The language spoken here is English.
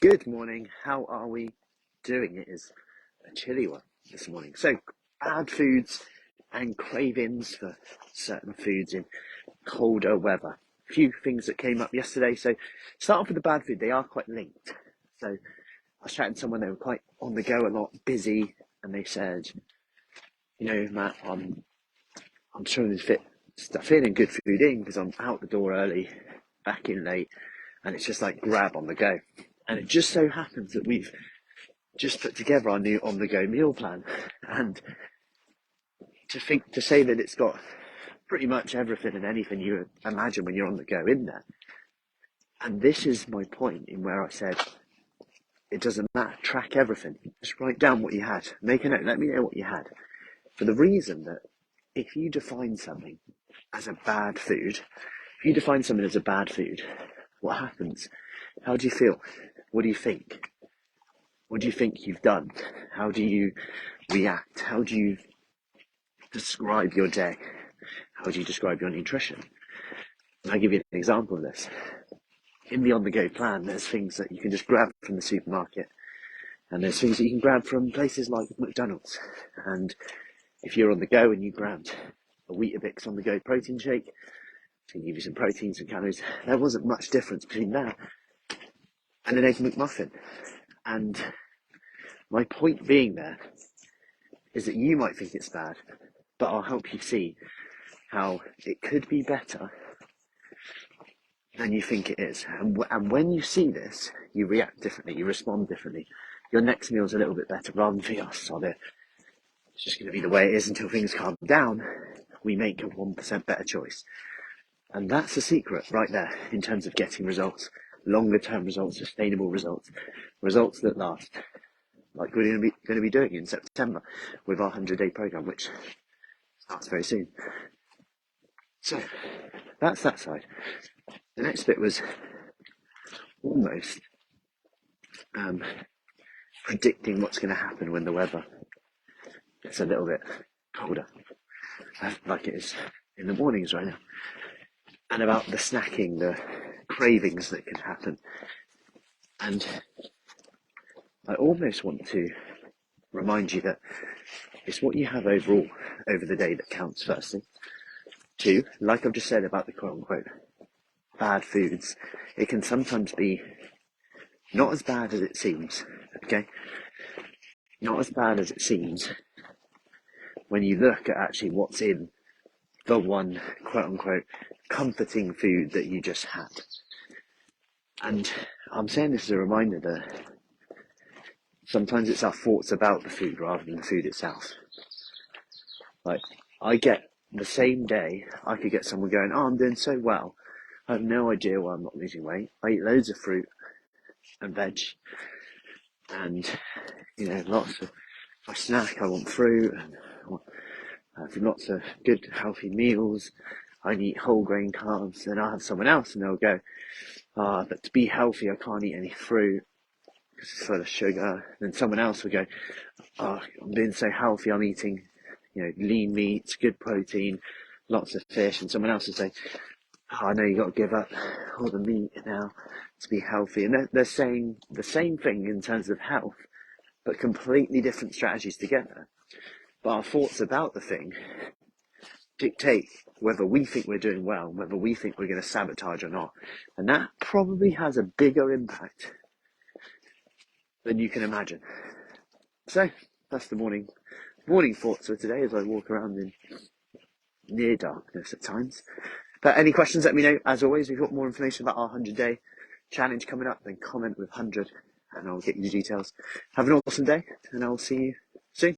Good morning. How are we doing? It is a chilly one this morning. So, bad foods and cravings for certain foods in colder weather. A few things that came up yesterday. So, start off with the bad food. They are quite linked. So, I was chatting to someone, they were quite on the go a lot, busy, and they said, Matt, I'm trying to fit stuff in and good food in because I'm out the door early, back in late, and it's just like grab on the go. And it just so happens that we've just put together our new on-the-go meal plan, and to say that it's got pretty much everything and anything you imagine when you're on the go in there. And this is my point in where I said it doesn't matter, track everything, just write down what you had, make a note, let me know what you had, for the reason that if you define something as a bad food, what happens? How do you feel? What do you think? What do you think you've done? How do you react? How do you describe your day? How do you describe your nutrition? And I'll give you an example of this. In the on-the-go plan, there's things that you can just grab from the supermarket, and there's things that you can grab from places like McDonald's. And if you're on the go and you grabbed a Weetabix on-the-go protein shake, to give you some protein, some calories, there wasn't much difference between that and an Egg McMuffin. And my point being there is that you might think it's bad, but I'll help you see how it could be better than you think it is. And when you see this, you react differently, you respond differently. Your next meal's a little bit better rather than for us. It's just going to be the way it is until things calm down. We make a 1% better choice. And that's the secret right there in terms of getting results, longer term results, sustainable results, results that last. Like we're going to be doing in September with our 100-day program, which starts very soon. So that's that side. The next bit was almost predicting what's going to happen when the weather gets a little bit colder, like it is in the mornings right now, and about the snacking, the cravings that can happen. And I almost want to remind you that it's what you have overall over the day that counts, firstly. Two, like I've just said about the quote-unquote bad foods, it can sometimes be not as bad as it seems, okay? Not as bad as it seems when you look at actually what's in the one quote-unquote comforting food that you just had. And I'm saying this as a reminder that sometimes it's our thoughts about the food rather than the food itself. Like, I get the same day, I could get someone going, I'm doing so well, I have no idea why I'm not losing weight. I eat loads of fruit and veg, and lots of, if I snack, I want fruit, and I want lots of good healthy meals. I eat whole grain carbs. Then I'll have someone else and they'll go, but to be healthy I can't eat any fruit because it's full of sugar. Then someone else will go, I'm being so healthy, I'm eating lean meats, good protein, lots of fish. And someone else will say, I know you got to give up all the meat now to be healthy. And they're saying the same thing in terms of health, but completely different strategies together. But our thoughts about the thing dictate whether we think we're doing well, whether we think we're going to sabotage or not. And that probably has a bigger impact than you can imagine. So that's the morning thoughts for today as I walk around in near darkness at times. But any questions, let me know. As always, if you've got more information about our 100-day challenge coming up, then comment with 100 and I'll get you the details. Have an awesome day and I'll see you soon.